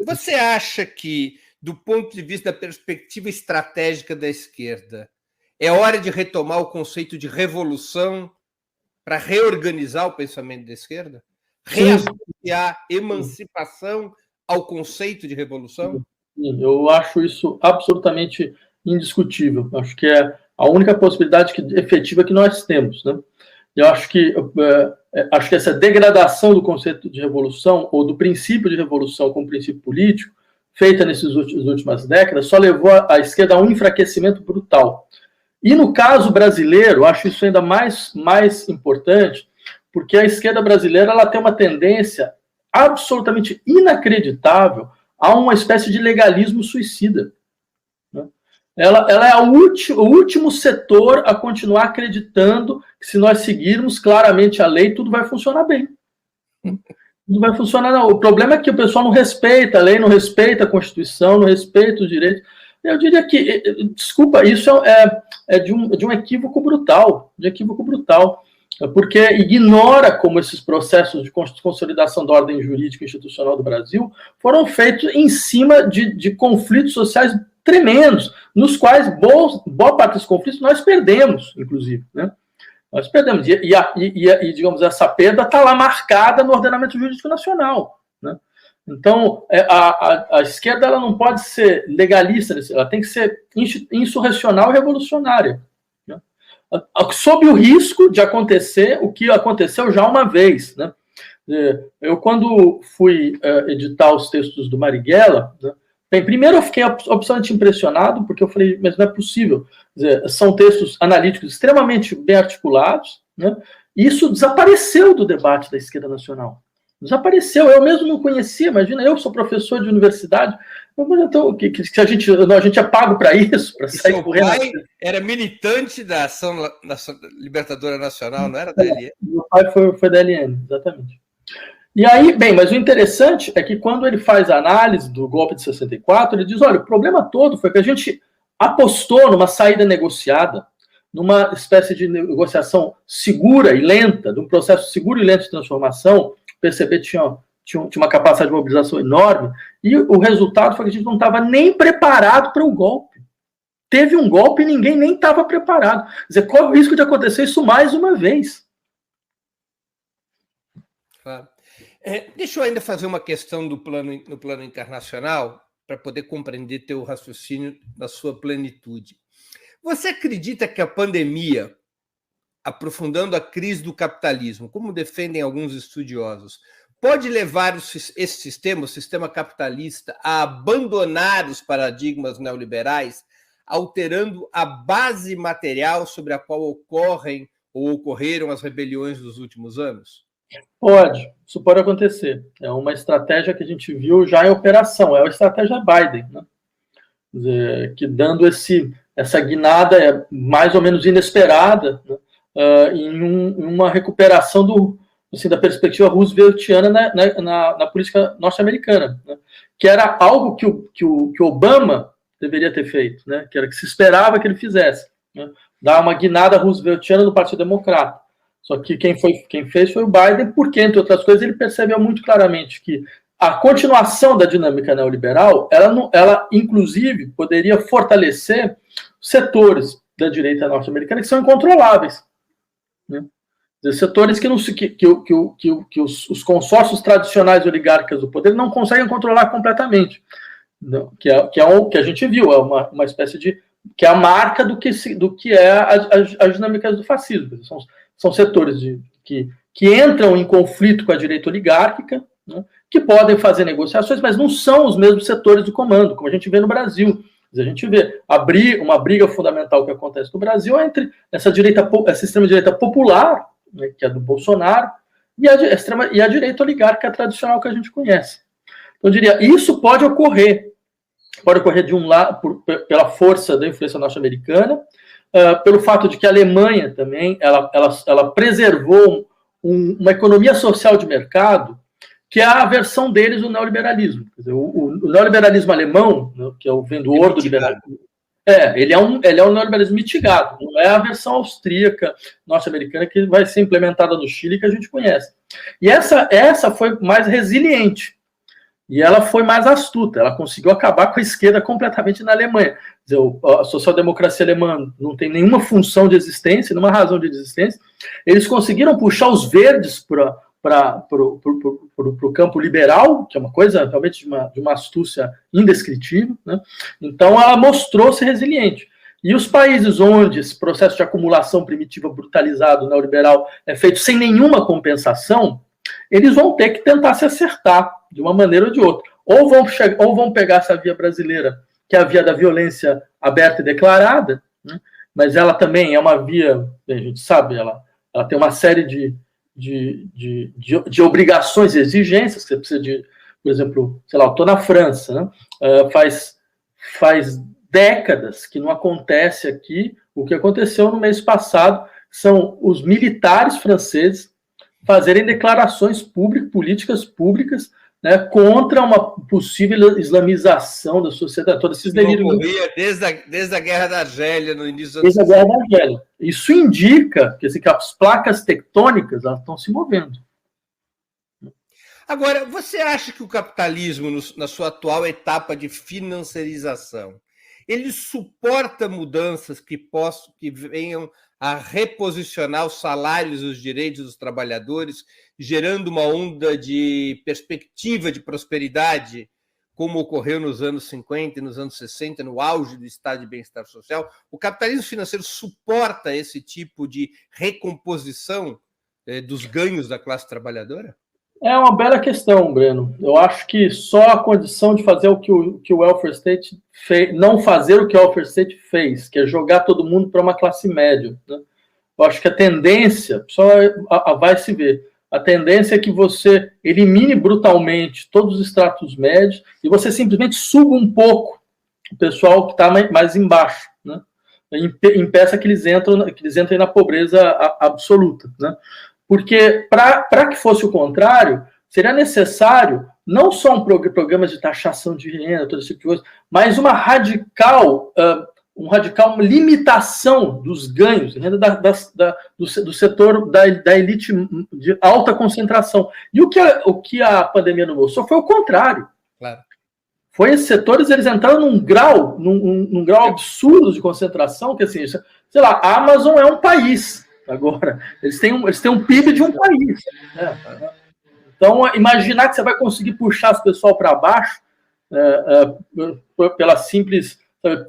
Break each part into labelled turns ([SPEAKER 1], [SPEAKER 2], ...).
[SPEAKER 1] Você acha que, do ponto de vista da perspectiva estratégica da esquerda, é hora de retomar o conceito de revolução para reorganizar o pensamento da esquerda? Reassociar emancipação ao conceito de revolução?
[SPEAKER 2] Sim, eu acho isso absolutamente indiscutível. Acho que é a única possibilidade efetiva que nós temos, né? Eu acho que essa degradação do conceito de revolução, ou do princípio de revolução como princípio político, feita nessas últimas décadas, só levou a esquerda a um enfraquecimento brutal. E no caso brasileiro, acho isso ainda mais importante, porque a esquerda brasileira ela tem uma tendência absolutamente inacreditável a uma espécie de legalismo suicida. Ela é o último setor a continuar acreditando que, se nós seguirmos claramente a lei, tudo vai funcionar bem. Não vai funcionar, não. O problema é que o pessoal não respeita a lei, não respeita a Constituição, não respeita os direitos. Eu diria que, desculpa, isso é de um equívoco brutal, porque ignora como esses processos de consolidação da ordem jurídica e institucional do Brasil foram feitos em cima de conflitos sociais tremendos, nos quais boa parte dos conflitos nós perdemos, inclusive, né? Nós perdemos. E digamos, essa perda está lá marcada no ordenamento jurídico nacional, né? Então, a esquerda ela não pode ser legalista, ela tem que ser insurrecional e revolucionária, né? Sob o risco de acontecer o que aconteceu já uma vez, né? Eu, quando fui editar os textos do Marighella, né? Bem, primeiro eu fiquei absolutamente impressionado, porque eu falei, mas não é possível. Quer dizer, são textos analíticos extremamente bem articulados, né? E isso desapareceu do debate da esquerda nacional. Desapareceu, eu mesmo não conhecia, imagina, eu sou professor de universidade, então que a gente é pago para isso, para sair correndo.
[SPEAKER 1] Seu pai era militante da Ação Libertadora Nacional, não era da LN?
[SPEAKER 2] Meu pai foi da LN, exatamente. E aí, bem, mas o interessante é que quando ele faz a análise do golpe de 64, ele diz, olha, o problema todo foi que a gente apostou numa saída negociada, numa espécie de negociação segura e lenta, de um processo seguro e lento de transformação. O PCB tinha uma capacidade de mobilização enorme, e o resultado foi que a gente não estava nem preparado para o golpe. Teve um golpe e ninguém nem estava preparado. Quer dizer, qual é o risco de acontecer isso mais uma vez?
[SPEAKER 1] Claro. Deixa eu ainda fazer uma questão no plano internacional, para poder compreender teu raciocínio na sua plenitude. Você acredita que a pandemia, aprofundando a crise do capitalismo, como defendem alguns estudiosos, pode levar esse sistema, o sistema capitalista, a abandonar os paradigmas neoliberais, alterando a base material sobre a qual ocorrem ou ocorreram as rebeliões dos últimos anos?
[SPEAKER 2] Pode, isso pode acontecer. É uma estratégia que a gente viu já em operação, é a estratégia Biden, né? Quer dizer, que dando essa guinada mais ou menos inesperada, né? Em uma recuperação da perspectiva rooseveltiana na política norte-americana, né? Que era algo que o Obama deveria ter feito, né? Que era que se esperava que ele fizesse, né? Dar uma guinada rooseveltiana no Partido Democrata. Só que quem fez foi o Biden, porque, entre outras coisas, ele percebeu muito claramente que a continuação da dinâmica neoliberal, ela inclusive, poderia fortalecer setores da direita norte-americana que são incontroláveis, né? Setores que os consórcios tradicionais oligárquicos do poder não conseguem controlar completamente. Que é o que a gente viu, é uma espécie de... que é a marca do que é as dinâmicas do fascismo. São setores que entram em conflito com a direita oligárquica, né, que podem fazer negociações, mas não são os mesmos setores do comando, como a gente vê no Brasil. A gente vê uma briga fundamental que acontece no Brasil entre essa extrema-direita popular, né, que é do Bolsonaro, e a direita oligárquica tradicional que a gente conhece. Então, eu diria, isso pode ocorrer de um lado, pela força da influência norte-americana, pelo fato de que a Alemanha também ela preservou uma economia social de mercado que é a versão deles do neoliberalismo. Quer dizer, o neoliberalismo alemão, né, que vem do ordo liberalismo, ele é um neoliberalismo mitigado, não é a versão austríaca, norte-americana, que vai ser implementada no Chile, que a gente conhece. E essa foi mais resiliente. E ela foi mais astuta, ela conseguiu acabar com a esquerda completamente na Alemanha. Quer dizer, a social-democracia alemã não tem nenhuma função de existência, nenhuma razão de existência. Eles conseguiram puxar os verdes para o campo liberal, que é uma coisa realmente de uma astúcia indescritível, né? Então, ela mostrou-se resiliente. E os países onde esse processo de acumulação primitiva brutalizado neoliberal é feito sem nenhuma compensação, eles vão ter que tentar se acertar de uma maneira ou de outra. Ou vão pegar essa via brasileira, que é a via da violência aberta e declarada, né? Mas ela também é uma via, a gente sabe, ela tem uma série de obrigações e exigências, que você precisa de, por exemplo, sei lá, eu estou na França, né? Faz décadas que não acontece aqui o que aconteceu no mês passado, são os militares franceses fazerem declarações políticas públicas, né, contra uma possível islamização da sociedade, todos esses delírios.
[SPEAKER 1] Desde a Guerra da Argélia, no início
[SPEAKER 2] Desde a Guerra da Argélia. Isso indica que as placas tectônicas elas estão se movendo.
[SPEAKER 1] Agora, você acha que o capitalismo, na sua atual etapa de financiarização, ele suporta mudanças que venham a reposicionar os salários e os direitos dos trabalhadores, gerando uma onda de perspectiva de prosperidade, como ocorreu nos anos 50 e nos anos 60, no auge do estado de bem-estar social? O capitalismo financeiro suporta esse tipo de recomposição dos ganhos da classe trabalhadora?
[SPEAKER 2] É uma bela questão, Breno. Eu acho que só a condição de fazer o que o welfare state fez, não fazer o que o welfare state fez, que é jogar todo mundo para uma classe média, né? Eu acho que a tendência, só vai se ver, a tendência é que você elimine brutalmente todos os estratos médios e você simplesmente suba um pouco o pessoal que está mais embaixo, né? Impeça que eles entrem na pobreza absoluta, né? Porque, para que fosse o contrário, seria necessário não só um programa de taxação de renda, todo esse tipo de coisa, mas uma radical limitação dos ganhos, renda do setor da elite de alta concentração. E o que a pandemia não mostrou foi o contrário.
[SPEAKER 1] Claro.
[SPEAKER 2] Foi esses setores, eles entraram num grau absurdo de concentração, que assim, sei lá, a Amazon é um país. Agora, eles têm um PIB de um país. Né? Então, imaginar que você vai conseguir puxar as pessoas para baixo pela simples...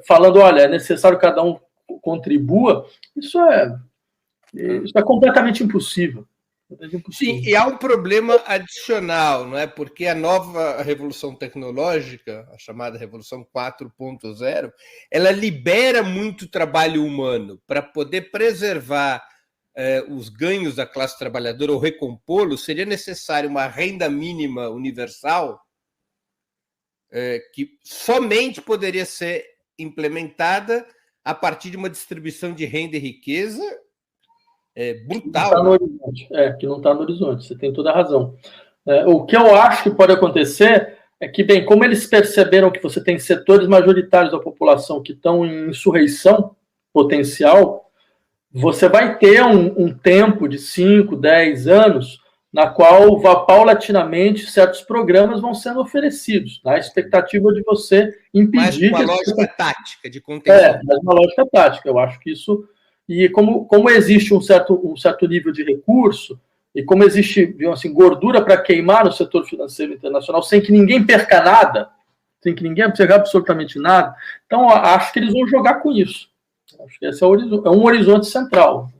[SPEAKER 2] falando, olha, é necessário que cada um contribua, isso é completamente impossível.
[SPEAKER 1] Sim, e há um problema adicional, não é? Porque a nova revolução tecnológica, a chamada Revolução 4.0, ela libera muito trabalho humano para poder preservar os ganhos da classe trabalhadora ou recompô-los. Seria necessário uma renda mínima universal que somente poderia ser implementada a partir de uma distribuição de renda e riqueza brutal.
[SPEAKER 2] Que não está no horizonte, você tem toda a razão. O que eu acho que pode acontecer é que, bem, como eles perceberam que você tem setores majoritários da população que estão em insurreição potencial, você vai ter um tempo de 5, 10 anos na qual, paulatinamente, certos programas vão sendo oferecidos, na expectativa de você impedir...
[SPEAKER 1] Mais uma lógica tática de contenção.
[SPEAKER 2] Mais uma lógica tática. Eu acho que isso... E como existe um certo nível de recurso, e como existe, digamos assim, gordura para queimar no setor financeiro internacional, sem que ninguém perca nada, sem que ninguém perca absolutamente nada, então acho que eles vão jogar com isso. Acho que esse é um horizonte central.